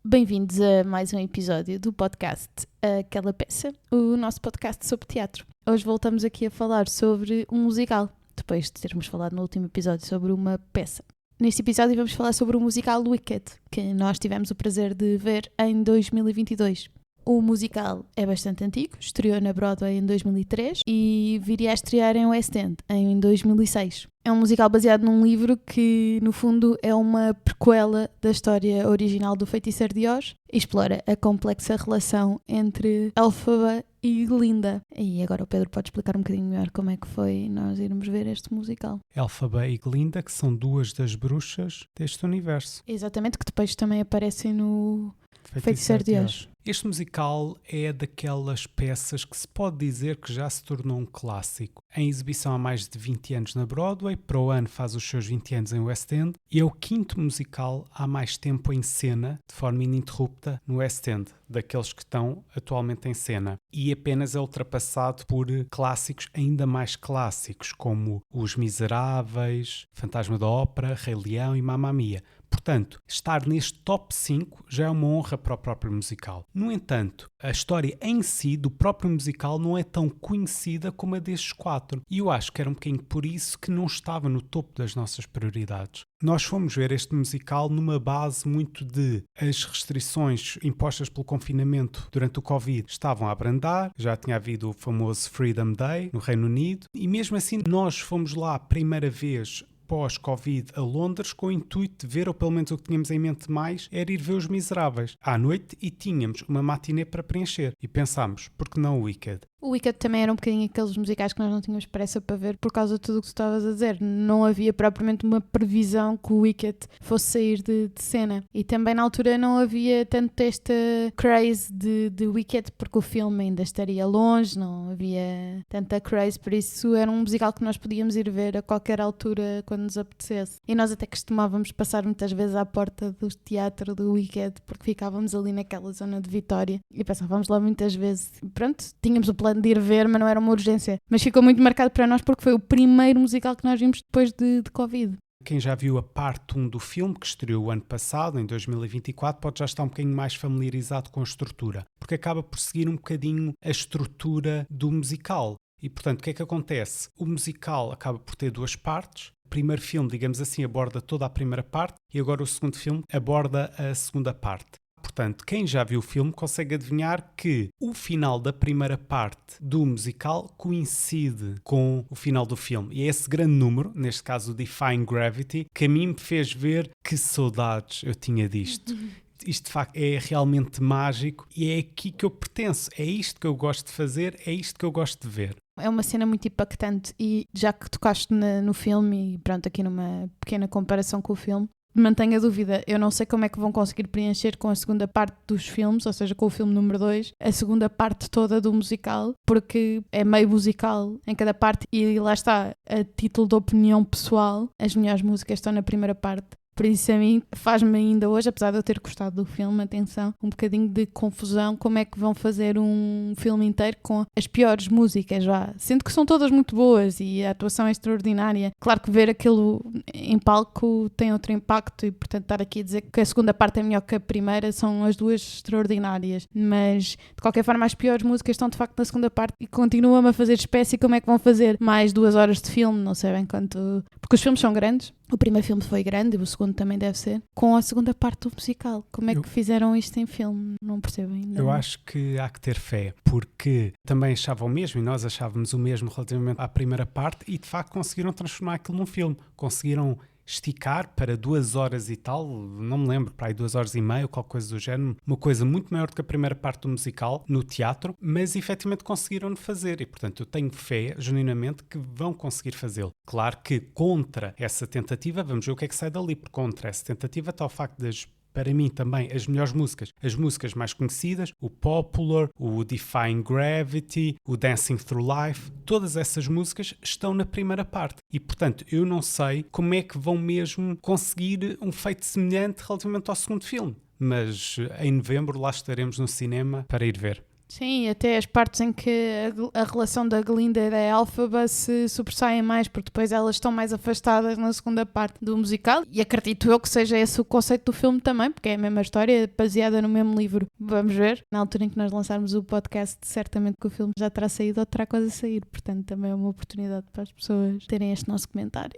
Bem-vindos a mais um episódio do podcast Aquela Peça, o nosso podcast sobre teatro. Hoje voltamos aqui a falar sobre um musical, depois de termos falado no último episódio sobre uma peça. Neste episódio vamos falar sobre o musical Wicked, que nós tivemos o prazer de ver em 2022. O musical é bastante antigo, estreou na Broadway em 2003 e viria a estrear em West End em 2006. É um musical baseado num livro que, no fundo, é uma prequela da história original do Feiticeiro de Oz e explora a complexa relação entre Elphaba e Glinda. E agora o Pedro pode explicar um bocadinho melhor como é que foi nós irmos ver este musical. Elphaba e Glinda, que são duas das bruxas deste universo. Exatamente, que depois também aparecem no Feiticeiro de Oz. Este musical é daquelas peças que se pode dizer que já se tornou um clássico. Em exibição há mais de 20 anos na Broadway, para o ano faz os seus 20 anos em West End, e é o quinto musical há mais tempo em cena, de forma ininterrupta, no West End, daqueles que estão atualmente em cena. E apenas é ultrapassado por clássicos ainda mais clássicos, como Os Miseráveis, Fantasma da Ópera, Rei Leão e Mamma Mia. Portanto, estar neste top 5 já é uma honra para o próprio musical. No entanto, a história em si do próprio musical não é tão conhecida como a destes 4. E eu acho que era um bocadinho por isso que não estava no topo das nossas prioridades. Nós fomos ver este musical numa base muito de as restrições impostas pelo confinamento durante o Covid estavam a abrandar, já tinha havido o famoso Freedom Day no Reino Unido, e mesmo assim nós fomos lá a primeira vez pós-Covid a Londres com o intuito de ver, ou pelo menos o que tínhamos em mente mais, era ir ver Os Miseráveis à noite e tínhamos uma matinê para preencher. E pensámos, por que não o Wicked? O Wicked também era um bocadinho aqueles musicais que nós não tínhamos pressa para ver por causa de tudo o que tu estavas a dizer. Não havia propriamente uma previsão que o Wicked fosse sair de cena. E também na altura não havia tanto esta craze de Wicked, porque o filme ainda estaria longe, não havia tanta craze, por isso era um musical que nós podíamos ir ver a qualquer altura quando nos apetecesse. E nós até costumávamos passar muitas vezes à porta do teatro do Wicked, porque ficávamos ali naquela zona de Vitória e passávamos lá muitas vezes. Pronto, tínhamos o plano de ir ver, mas não era uma urgência. Mas ficou muito marcado para nós porque foi o primeiro musical que nós vimos depois de Covid. Quem já viu a parte 1 do filme, que estreou o ano passado, em 2024, pode já estar um bocadinho mais familiarizado com a estrutura, porque acaba por seguir um bocadinho a estrutura do musical. E, portanto, o que é que acontece? O musical acaba por ter duas partes. O primeiro filme, digamos assim, aborda toda a primeira parte e agora o segundo filme aborda a segunda parte. Portanto, quem já viu o filme consegue adivinhar que o final da primeira parte do musical coincide com o final do filme. E é esse grande número, neste caso o Defying Gravity, que a mim me fez ver que saudades eu tinha disto. Isto de facto é realmente mágico e é aqui que eu pertenço. É isto que eu gosto de fazer, é isto que eu gosto de ver. É uma cena muito impactante e já que tocaste no filme e pronto, aqui numa pequena comparação com o filme, mantenho a dúvida, eu não sei como é que vão conseguir preencher com a segunda parte dos filmes, ou seja, com o filme número 2, a segunda parte toda do musical, porque é meio musical em cada parte e lá está, a título de opinião pessoal, as melhores músicas estão na primeira parte. Por isso a mim faz-me ainda hoje, apesar de eu ter gostado do filme, atenção, um bocadinho de confusão, como é que vão fazer um filme inteiro com as piores músicas, já. Sendo que são todas muito boas e a atuação é extraordinária. Claro que ver aquilo em palco tem outro impacto e, portanto, estar aqui a dizer que a segunda parte é melhor que a primeira são as duas extraordinárias. Mas, de qualquer forma, as piores músicas estão de facto na segunda parte e continuam a fazer espécie como é que vão fazer mais 2 horas de filme, não sei bem quanto... Porque os filmes são grandes. O primeiro filme foi grande, o segundo também deve ser, com a segunda parte do musical. Como é que fizeram isto em filme? Não percebo ainda. Eu acho que há que ter fé, porque também achavam o mesmo, e nós achávamos o mesmo relativamente à primeira parte, e de facto conseguiram transformar aquilo num filme. Conseguiram esticar para 2 horas e tal, não me lembro, para aí 2 horas e meia, qualquer coisa do género, uma coisa muito maior do que a primeira parte do musical no teatro, mas efetivamente conseguiram fazer e, portanto, eu tenho fé, genuinamente, que vão conseguir fazê-lo. Claro que contra essa tentativa, vamos ver o que é que sai dali, porque contra essa tentativa está o facto das, para mim também, as melhores músicas, as músicas mais conhecidas, o Popular, o Defying Gravity, o Dancing Through Life, todas essas músicas estão na primeira parte e, portanto, eu não sei como é que vão mesmo conseguir um feito semelhante relativamente ao segundo filme, mas em novembro lá estaremos no cinema para ir ver. Sim, até as partes em que a relação da Glinda e da Elphaba se sobressaem mais, porque depois elas estão mais afastadas na segunda parte do musical, e acredito eu que seja esse o conceito do filme também, porque é a mesma história, baseada no mesmo livro. Vamos ver, na altura em que nós lançarmos o podcast, certamente que o filme já terá saído ou terá quase a sair, portanto também é uma oportunidade para as pessoas terem este nosso comentário.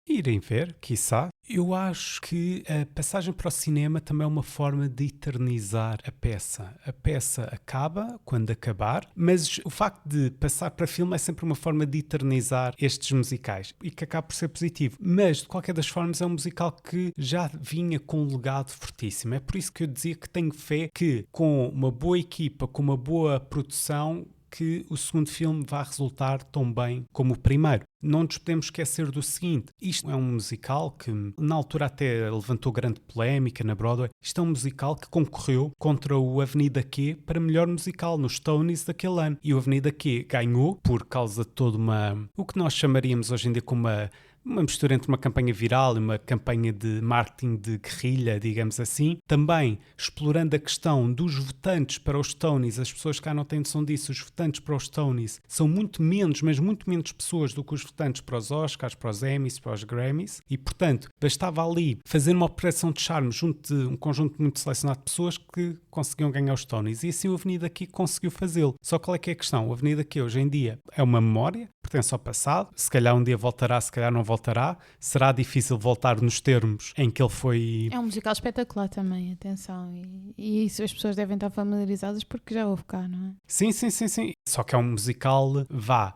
Irem ver, quiçá. Eu acho que a passagem para o cinema também é uma forma de eternizar a peça. A peça acaba quando acabar, mas o facto de passar para filme é sempre uma forma de eternizar estes musicais e que acaba por ser positivo. Mas, de qualquer das formas, é um musical que já vinha com um legado fortíssimo. É por isso que eu dizia que tenho fé que, com uma boa equipa, com uma boa produção, que o segundo filme vai resultar tão bem como o primeiro. Não nos podemos esquecer do seguinte, isto é um musical que na altura até levantou grande polémica na Broadway. Isto é um musical que concorreu contra o Avenida Q para melhor musical nos Tonys daquele ano. E o Avenida Q ganhou por causa de toda o que nós chamaríamos hoje em dia como uma mistura entre uma campanha viral e uma campanha de marketing de guerrilha, digamos assim. Também explorando a questão dos votantes para os Tonys. As pessoas que cá não têm noção disso, os votantes para os Tonys são muito menos, mas muito menos pessoas do que os votantes para os Oscars, para os Emmys, para os Grammys. E, portanto, bastava ali fazer uma operação de charme junto de um conjunto muito selecionado de pessoas que conseguiam ganhar os Tonys. E assim o Avenida Q conseguiu fazê-lo. Só qual é que é a questão? O Avenida Q hoje em dia é uma memória, pertence ao passado. Se calhar um dia voltará, se calhar não voltará. Será difícil voltar nos termos em que ele foi... É um musical espetacular também, atenção. E isso as pessoas devem estar familiarizadas porque já houve cá, não é? Sim. Só que é um musical,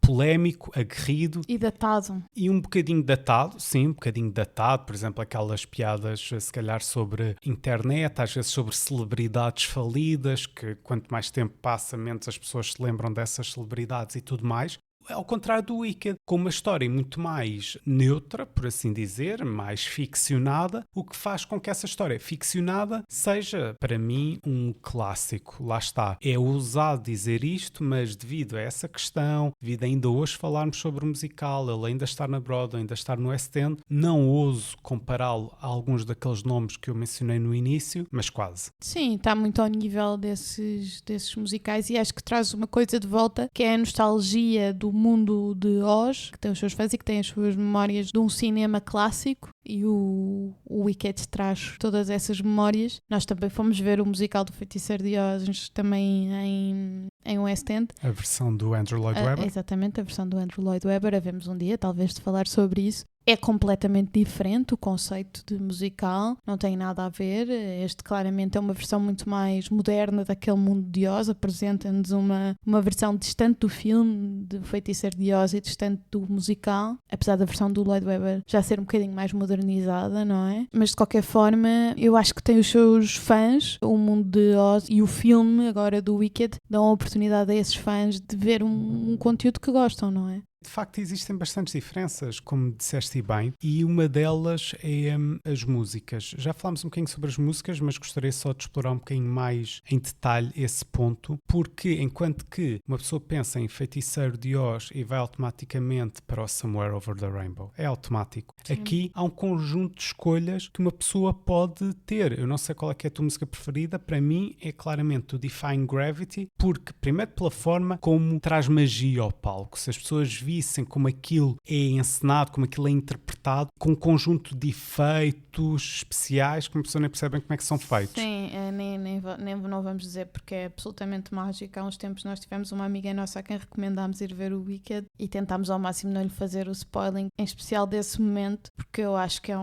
polémico, aguerrido. E datado. E um bocadinho datado, sim, um bocadinho datado. Por exemplo, aquelas piadas, se calhar, sobre internet, às vezes sobre celebridades falidas, que quanto mais tempo passa, menos as pessoas se lembram dessas celebridades e tudo mais. Ao contrário do Wicked, com uma história muito mais neutra, por assim dizer, mais ficcionada, o que faz com que essa história ficcionada seja, para mim, um clássico. Lá está. É ousado dizer isto, mas devido a essa questão, devido a ainda hoje falarmos sobre o musical, ele ainda estar na Broadway, ainda estar no West End, não ouso compará-lo a alguns daqueles nomes que eu mencionei no início, mas quase. Sim, está muito ao nível desses musicais e acho que traz uma coisa de volta, que é a nostalgia do mundo de Oz, que tem os seus fãs e que tem as suas memórias de um cinema clássico, e o Wicked traz todas essas memórias. Nós também fomos ver o musical do Feiticeiro de Oz também em West End. A versão do Andrew Lloyd Webber. Exatamente, a versão do Andrew Lloyd Webber. Havemos um dia, talvez, de falar sobre isso. É completamente diferente o conceito de musical, não tem nada a ver. Este claramente é uma versão muito mais moderna daquele mundo de Oz, apresenta-nos uma versão distante do filme, de Feiticeiro de Oz, e distante do musical, apesar da versão do Lloyd Webber já ser um bocadinho mais modernizada, não é? Mas de qualquer forma, eu acho que tem os seus fãs, o mundo de Oz e o filme agora do Wicked dão a oportunidade a esses fãs de ver um conteúdo que gostam, não é? De facto, existem bastantes diferenças, como disseste bem, e uma delas é as músicas. Já falámos um bocadinho sobre as músicas, mas gostaria só de explorar um bocadinho mais em detalhe esse ponto, porque enquanto que uma pessoa pensa em Feiticeiro de Oz e vai automaticamente para o Somewhere Over the Rainbow, é automático. Sim. Aqui há um conjunto de escolhas que uma pessoa pode ter. Eu não sei qual é que é a tua música preferida, para mim é claramente o Defying Gravity, porque primeiro pela forma como traz magia ao palco. Se as pessoas vissem como aquilo é encenado, como aquilo é interpretado, com um conjunto de efeitos especiais que uma pessoa nem percebe como é que são feitos. Sim, nem não vamos dizer porque é absolutamente mágico. Há uns tempos nós tivemos uma amiga nossa a quem recomendámos ir ver o Wicked e tentámos ao máximo não lhe fazer o spoiling, em especial desse momento, porque eu acho que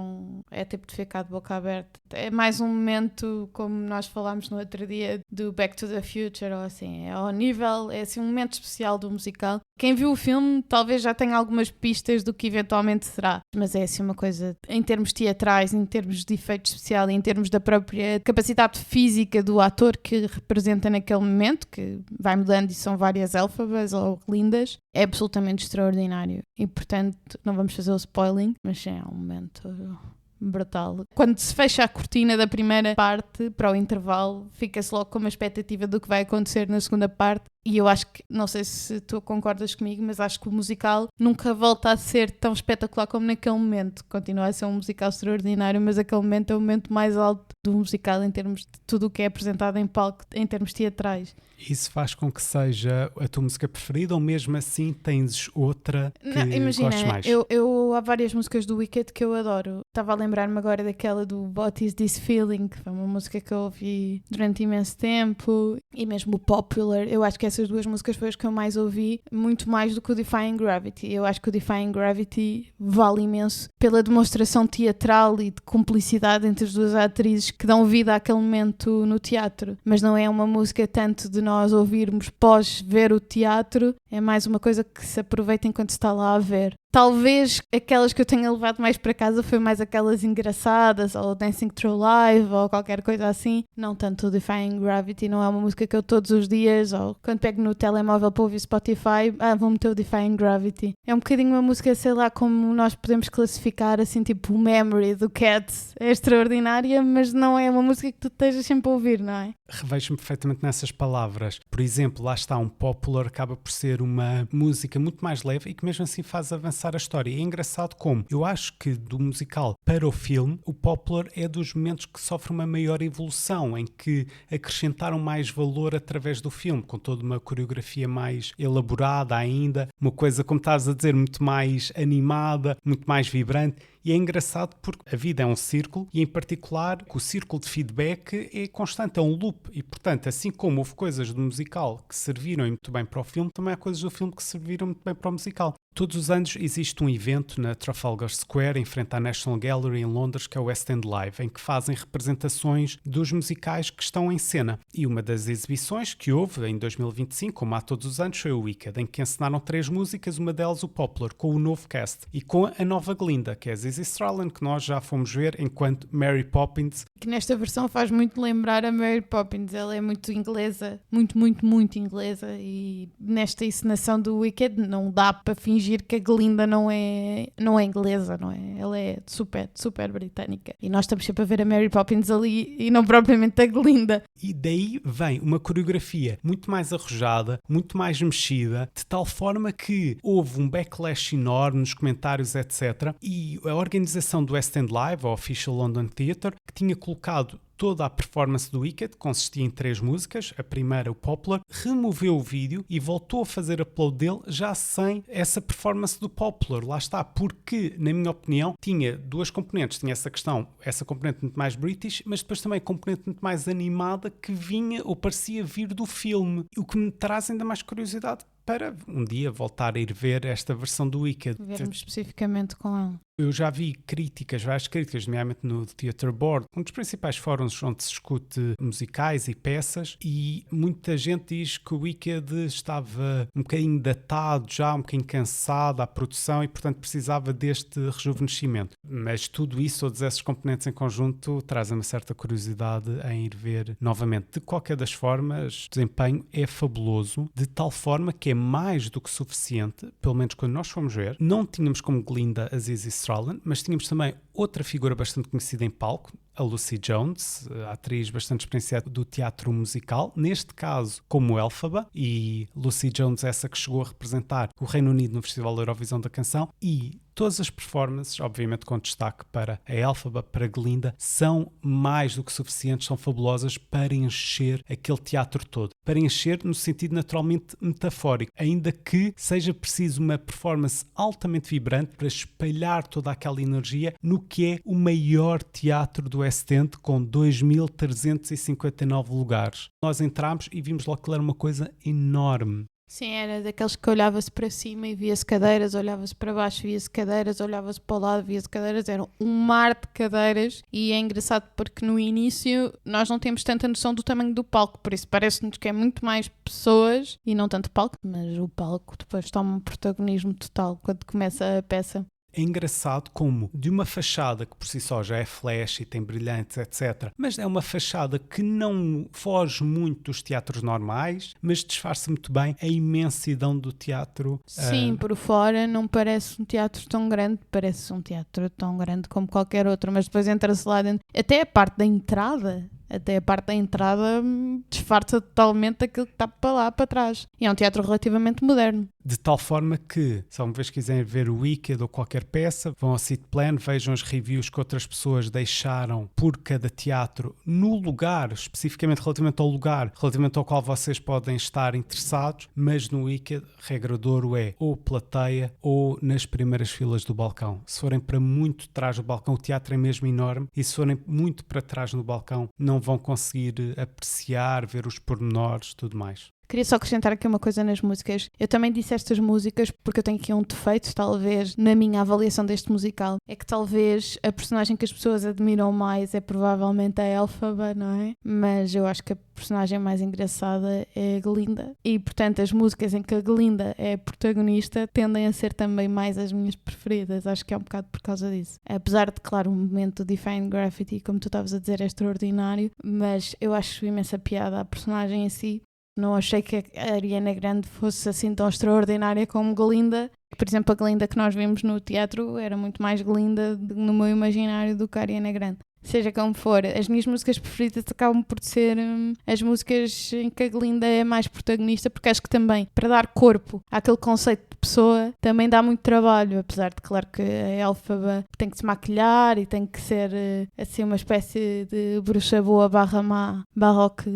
é tipo de ficar de boca aberta. É mais um momento, como nós falámos no outro dia, do Back to the Future, ou assim, é ao nível, é assim um momento especial do musical. Quem viu o filme talvez já tenha algumas pistas do que eventualmente será, mas é assim uma coisa em termos teatrais, em termos de efeito especial, em termos da própria capacidade física do ator que representa naquele momento, que vai mudando e são várias Elphabas ou lindas, é absolutamente extraordinário. E portanto, não vamos fazer o spoiling, mas é um momento brutal. Quando se fecha a cortina da primeira parte para o intervalo, fica-se logo com uma expectativa do que vai acontecer na segunda parte E eu acho que, não sei se tu concordas comigo, mas acho que o musical nunca volta a ser tão espetacular como naquele momento. Continua a ser um musical extraordinário, mas aquele momento é o momento mais alto do musical em termos de tudo o que é apresentado em palco, em termos teatrais. Isso faz com que seja a tua música preferida ou mesmo assim tens outra que gostes mais? Eu há várias músicas do Wicked que eu adoro. Estava a lembrar-me agora daquela do What Is This Feeling, que foi uma música que eu ouvi durante imenso tempo, e mesmo o Popular. Eu acho que essas duas músicas foram as que eu mais ouvi, muito mais do que o Defying Gravity. Eu acho que o Defying Gravity vale imenso pela demonstração teatral e de cumplicidade entre as duas atrizes que dão vida àquele momento no teatro. Mas não é uma música tanto de nós ouvirmos pós ver o teatro, é mais uma coisa que se aproveita enquanto se está lá a ver. Talvez aquelas que eu tenha levado mais para casa foi mais aquelas engraçadas, ou Dancing Through Life, ou qualquer coisa assim. Não tanto o Defying Gravity, não é uma música que eu todos os dias, ou quando pego no telemóvel para ouvir Spotify, vou meter o Defying Gravity. É um bocadinho uma música, sei lá, como nós podemos classificar, assim, tipo o Memory do Cats. É extraordinária, mas não é uma música que tu estejas sempre a ouvir, não é? Revejo-me perfeitamente nessas palavras. Por exemplo, lá está, um Popular acaba por ser uma música muito mais leve e que mesmo assim faz avançar a história. É engraçado como eu acho que do musical para o filme, o Popular é dos momentos que sofre uma maior evolução, em que acrescentaram mais valor através do filme, com toda uma coreografia mais elaborada ainda, uma coisa, como estás a dizer, muito mais animada, muito mais vibrante. E é engraçado porque a vida é um círculo e, em particular, o círculo de feedback é constante, é um loop. E, portanto, assim como houve coisas do musical que serviram muito bem para o filme, também há coisas do filme que serviram muito bem para o musical. Todos os anos existe um evento na Trafalgar Square, em frente à National Gallery em Londres, que é o West End Live, em que fazem representações dos musicais que estão em cena. E uma das exibições que houve em 2025, como há todos os anos, foi o Wicked, em que encenaram 3 músicas, uma delas o Popular, com o novo cast, e com a nova Glinda, que é a Zizi Stradlin, que nós já fomos ver enquanto Mary Poppins. Que nesta versão faz muito lembrar a Mary Poppins. Ela é muito inglesa, muito inglesa, e nesta encenação do Wicked não dá para fingir que a Glinda não é inglesa, não é? Ela é super britânica. E nós estamos sempre a ver a Mary Poppins ali e não propriamente a Glinda. E daí vem uma coreografia muito mais arrojada, muito mais mexida, de tal forma que houve um backlash enorme nos comentários, etc. E a organização do West End Live, a Official London Theatre, que tinha colocado toda a performance do Wicked, que consistia em 3 músicas, a primeira, o Popular, removeu o vídeo e voltou a fazer upload dele já sem essa performance do Popular. Lá está, porque, na minha opinião, tinha 2 componentes. Tinha essa questão, essa componente muito mais British, mas depois também a componente muito mais animada que vinha ou parecia vir do filme, o que me traz ainda mais curiosidade para um dia voltar a ir ver esta versão do Wicked. Vermos especificamente com ela. Eu já vi várias críticas, nomeadamente no Theatre Board, um dos principais fóruns onde se discute musicais e peças, e muita gente diz que o Wicked estava um bocadinho datado já, um bocadinho cansado à produção e, portanto, precisava deste rejuvenescimento. Mas tudo isso, todos esses componentes em conjunto, trazem uma certa curiosidade em ir ver novamente. De qualquer das formas, o desempenho é fabuloso, de tal forma que é mais do que suficiente, pelo menos quando nós fomos ver. Não tínhamos como Glinda a Zizi Stradlin, mas tínhamos também outra figura bastante conhecida em palco, a Lucy Jones, a atriz bastante experienciada do teatro musical, neste caso como Elphaba, e Lucy Jones essa que chegou a representar o Reino Unido no Festival Eurovisão da Canção, e todas as performances, obviamente com destaque para a Elphaba, para a Glinda, são mais do que suficientes, são fabulosas para encher aquele teatro todo. Para encher no sentido naturalmente metafórico, ainda que seja preciso uma performance altamente vibrante para espalhar toda aquela energia no que é o maior teatro do West End, com 2.359 lugares. Nós entramos e vimos logo que era uma coisa enorme. Sim, era daqueles que olhava-se para cima e via-se cadeiras, olhava-se para baixo, via-se cadeiras, olhava-se para o lado, via-se cadeiras, era um mar de cadeiras. E é engraçado porque no início nós não temos tanta noção do tamanho do palco, por isso parece-nos que é muito mais pessoas e não tanto palco, mas o palco depois toma um protagonismo total quando começa a peça. É engraçado como de uma fachada que por si só já é flash e tem brilhantes, etc. Mas é uma fachada que não foge muito dos teatros normais, mas disfarça muito bem a imensidão do teatro. Sim, por fora não parece um teatro tão grande, parece um teatro tão grande como qualquer outro, mas depois entra-se lá dentro. Até a parte da entrada disfarça totalmente aquilo que está para lá, para trás. E é um teatro relativamente moderno. De tal forma que, se alguma vez quiserem ver o Wicked ou qualquer peça, vão ao Sitplan, vejam as reviews que outras pessoas deixaram por cada teatro no lugar, especificamente relativamente ao lugar, relativamente ao qual vocês podem estar interessados, mas no Wicked, regra de ouro é ou plateia ou nas primeiras filas do balcão. Se forem para muito trás do balcão, o teatro é mesmo enorme, e se forem muito para trás no balcão, não vão conseguir apreciar, ver os pormenores, tudo mais. Queria só acrescentar aqui uma coisa nas músicas. Eu também disse estas músicas porque eu tenho aqui um defeito, talvez, na minha avaliação deste musical. É que talvez a personagem que as pessoas admiram mais é provavelmente a Elphaba, não é? Mas eu acho que a personagem mais engraçada é a Glinda. E, portanto, as músicas em que a Glinda é a protagonista tendem a ser também mais as minhas preferidas. Acho que é um bocado por causa disso. Apesar de, claro, o momento do Defying Gravity, como tu estavas a dizer, é extraordinário, mas eu acho imensa piada a personagem em si. Não achei que a Ariana Grande fosse assim tão extraordinária como Glinda. Por exemplo, a Glinda que nós vimos no teatro era muito mais Glinda no meu imaginário do que a Ariana Grande. Seja como for, as minhas músicas preferidas acabam por ser as músicas em que a Glinda é mais protagonista, porque acho que também, para dar corpo àquele conceito de pessoa, também dá muito trabalho, apesar de, claro, que a Elphaba tem que se maquilhar e tem que ser assim uma espécie de bruxa boa barra má, barroque,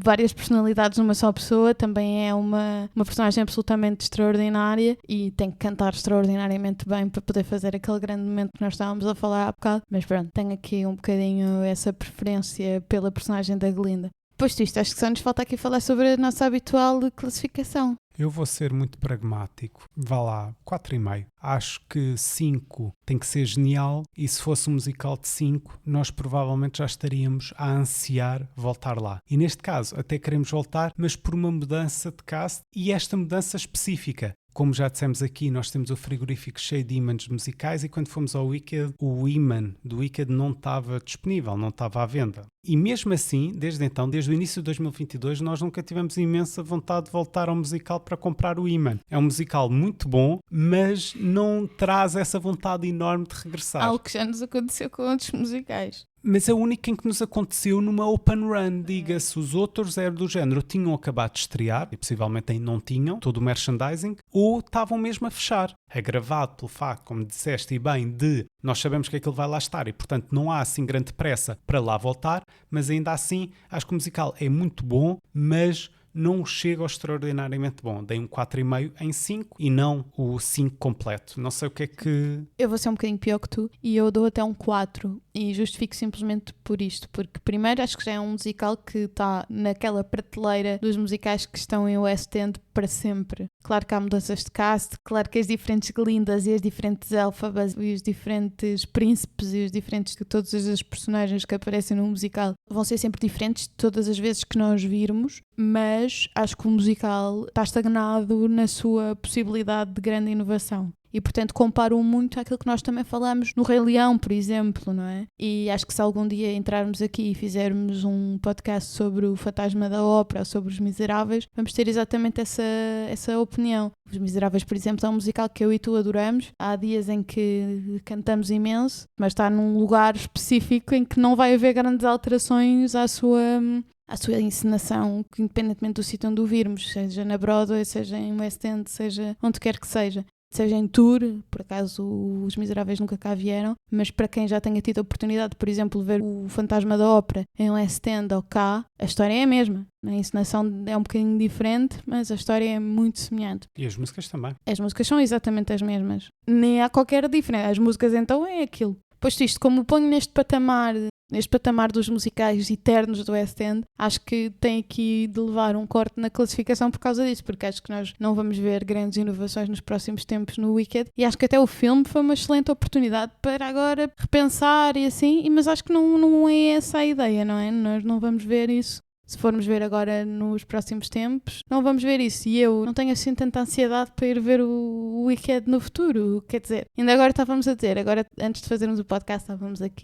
várias personalidades numa só pessoa. Também é uma personagem absolutamente extraordinária e tem que cantar extraordinariamente bem para poder fazer aquele grande momento que nós estávamos a falar há bocado. Mas pronto, tenho aqui um bocadinho essa preferência pela personagem da Glinda. Posto isto, acho que só nos falta aqui falar sobre a nossa habitual classificação. Eu vou ser muito pragmático. Vá lá, 4,5. Acho que 5 tem que ser genial, e se fosse um musical de 5, nós provavelmente já estaríamos a ansiar voltar lá. E neste caso, até queremos voltar, mas por uma mudança de cast, e esta mudança específica. Como já dissemos aqui, nós temos o frigorífico cheio de ímãs musicais, e quando fomos ao Wicked, o ímã do Wicked não estava disponível, não estava à venda. E mesmo assim, desde então, desde o início de 2022, nós nunca tivemos imensa vontade de voltar ao musical para comprar o ímã. É um musical muito bom, mas não traz essa vontade enorme de regressar. Algo que já nos aconteceu com outros musicais. Mas é o único em que nos aconteceu numa open run, diga-se. Os outros eram do género, tinham acabado de estrear, e possivelmente ainda não tinham, todo o merchandising, ou estavam mesmo a fechar. Agravado pelo facto, como disseste e bem, de nós sabemos que aquilo vai lá estar, e portanto não há assim grande pressa para lá voltar, mas ainda assim acho que o musical é muito bom, mas não chega ao extraordinariamente bom. Dei um 4,5 em 5 e não o 5 completo. Não sei o que é que... Eu vou ser um bocadinho pior que tu e eu dou até um 4 e justifico simplesmente por isto, porque primeiro acho que já é um musical que está naquela prateleira dos musicais que estão em West End para sempre. Claro que há mudanças de cast, claro que as diferentes Glindas e as diferentes Elphabas e os diferentes príncipes e os diferentes de todas as personagens que aparecem no musical vão ser sempre diferentes todas as vezes que nós virmos, mas acho que o musical está estagnado na sua possibilidade de grande inovação. E, portanto, comparo muito àquilo que nós também falamos no Rei Leão, por exemplo, não é? E acho que se algum dia entrarmos aqui e fizermos um podcast sobre o Fantasma da Ópera, sobre Os Miseráveis, vamos ter exatamente essa opinião. Os Miseráveis, por exemplo, é um musical que eu e tu adoramos. Há dias em que cantamos imenso, mas está num lugar específico em que não vai haver grandes alterações à sua encenação, que independentemente do sítio onde o virmos, seja na Broadway, seja em West End, seja onde quer que seja em tour, por acaso Os Miseráveis nunca cá vieram, mas para quem já tenha tido a oportunidade, por exemplo, de ver o Fantasma da Ópera em West End ou cá, a história é a mesma. A encenação é um bocadinho diferente, mas a história é muito semelhante. E as músicas também. As músicas são exatamente as mesmas. Nem há qualquer diferença. As músicas então é aquilo. Posto isto, como o ponho neste patamar dos musicais eternos do West End, acho que tem aqui de levar um corte na classificação por causa disso, porque acho que nós não vamos ver grandes inovações nos próximos tempos no Wicked, e acho que até o filme foi uma excelente oportunidade para agora repensar e assim, mas acho que não é essa a ideia, não é? Nós não vamos ver isso Se formos ver agora nos próximos tempos, não vamos ver isso. E eu não tenho assim tanta ansiedade para ir ver o Wicked no futuro. Quer dizer, ainda agora estávamos a dizer, agora antes de fazermos o podcast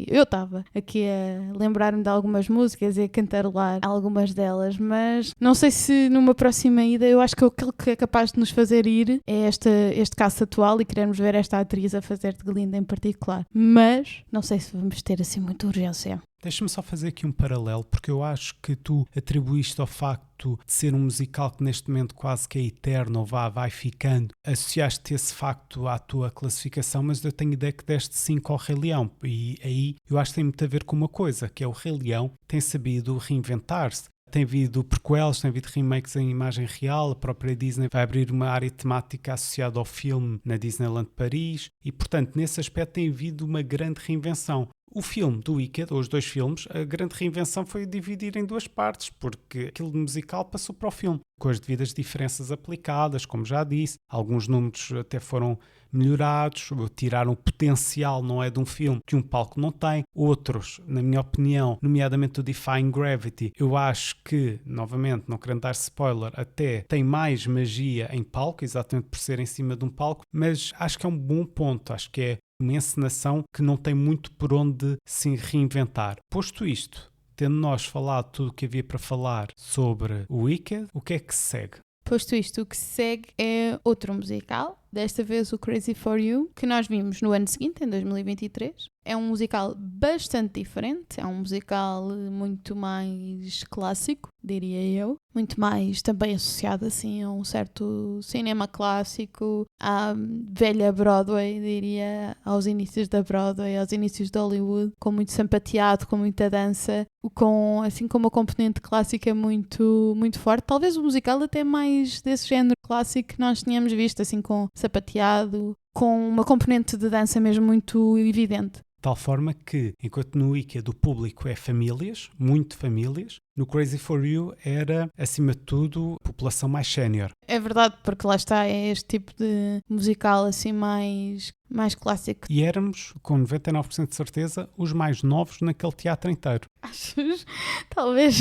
eu estava aqui a lembrar-me de algumas músicas e a cantarolar algumas delas, mas não sei se numa próxima ida, eu acho que aquilo que é capaz de nos fazer ir é este caso atual e queremos ver esta atriz a fazer de Glinda em particular. Mas não sei se vamos ter assim muita urgência. Deixa-me só fazer aqui um paralelo, porque eu acho que tu atribuíste ao facto de ser um musical que neste momento quase que é eterno, ou vai ficando, associaste esse facto à tua classificação, mas eu tenho ideia que deste 5 ao Rei Leão, e aí eu acho que tem muito a ver com uma coisa, que é o Rei Leão tem sabido reinventar-se. Tem havido prequels, tem havido remakes em imagem real, a própria Disney vai abrir uma área temática associada ao filme na Disneyland Paris e, portanto, nesse aspecto tem havido uma grande reinvenção. O filme do Wicked, ou os 2 filmes, a grande reinvenção foi dividir em 2 partes, porque aquilo de musical passou para o filme, com as devidas diferenças aplicadas, como já disse. Alguns números até foram melhorados, tiraram o potencial, não é, de um filme que um palco não tem. Outros, na minha opinião, nomeadamente o Defying Gravity, eu acho que, novamente, não querendo dar spoiler, até tem mais magia em palco, exatamente por ser em cima de um palco, mas acho que é um bom ponto, acho que é uma encenação que não tem muito por onde se reinventar. Posto isto, tendo nós falado tudo o que havia para falar sobre o Wicked, o que é que se segue? Posto isto, o que se segue é outro musical, desta vez o Crazy For You, que nós vimos no ano seguinte, em 2023. É um musical bastante diferente, é um musical muito mais clássico, diria eu. Muito mais também associado assim a um certo cinema clássico, à velha Broadway, diria, aos inícios da Broadway, aos inícios de Hollywood, com muito sapateado, com muita dança, com uma componente clássica muito, muito forte. Talvez o musical até mais desse género clássico que nós tínhamos visto, assim com sapateado, com uma componente de dança mesmo muito evidente. De tal forma que, enquanto no Wicked o público é famílias, muito famílias, no Crazy For You era, acima de tudo, população mais sénior. É verdade, porque lá está, é este tipo de musical assim mais clássico. E éramos, com 99% de certeza, os mais novos naquele teatro inteiro. Achas? Talvez.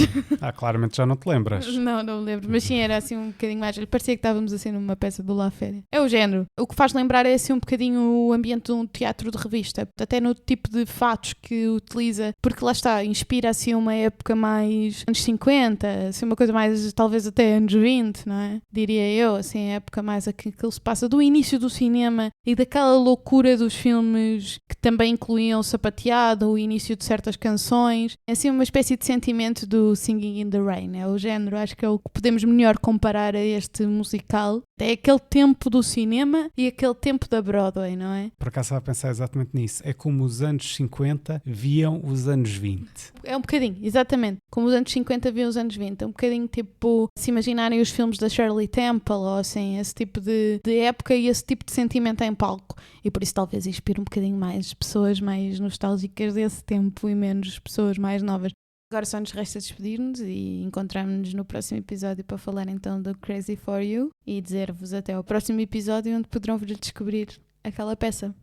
Claramente já não te lembras. Não me lembro, mas sim, era assim um bocadinho mais... Parecia que estávamos assim numa peça do La Féria. É o género. O que faz lembrar é assim um bocadinho o ambiente de um teatro de revista, até no tipo de fatos que utiliza, porque lá está, inspira assim uma época mais anos 50, assim uma coisa mais talvez até anos 20, não é? Diria eu, assim, a época mais aquilo se passa do início do cinema e daquela loucura dos filmes que também incluíam o sapateado, o início de certas canções, assim uma espécie de sentimento do Singing in the Rain, é o género, acho que é o que podemos melhor comparar a este musical, é aquele tempo do cinema e aquele tempo da Broadway, não é? Por acaso estava a pensar exatamente nisso, é como os anos 50 viam os anos 20. É um bocadinho, exatamente, como os anos 50 viam os anos 20, é um bocadinho tipo, se imaginarem os filmes da Shirley Temple ou assim, esse tipo de época e esse tipo de sentimento em palco, e por isso talvez inspire um bocadinho mais pessoas mais nostálgicas desse tempo e menos pessoas mais novas. Agora só nos resta despedir-nos e encontramos-nos no próximo episódio para falar então do Crazy For You e dizer-vos até ao próximo episódio onde poderão vir descobrir aquela peça.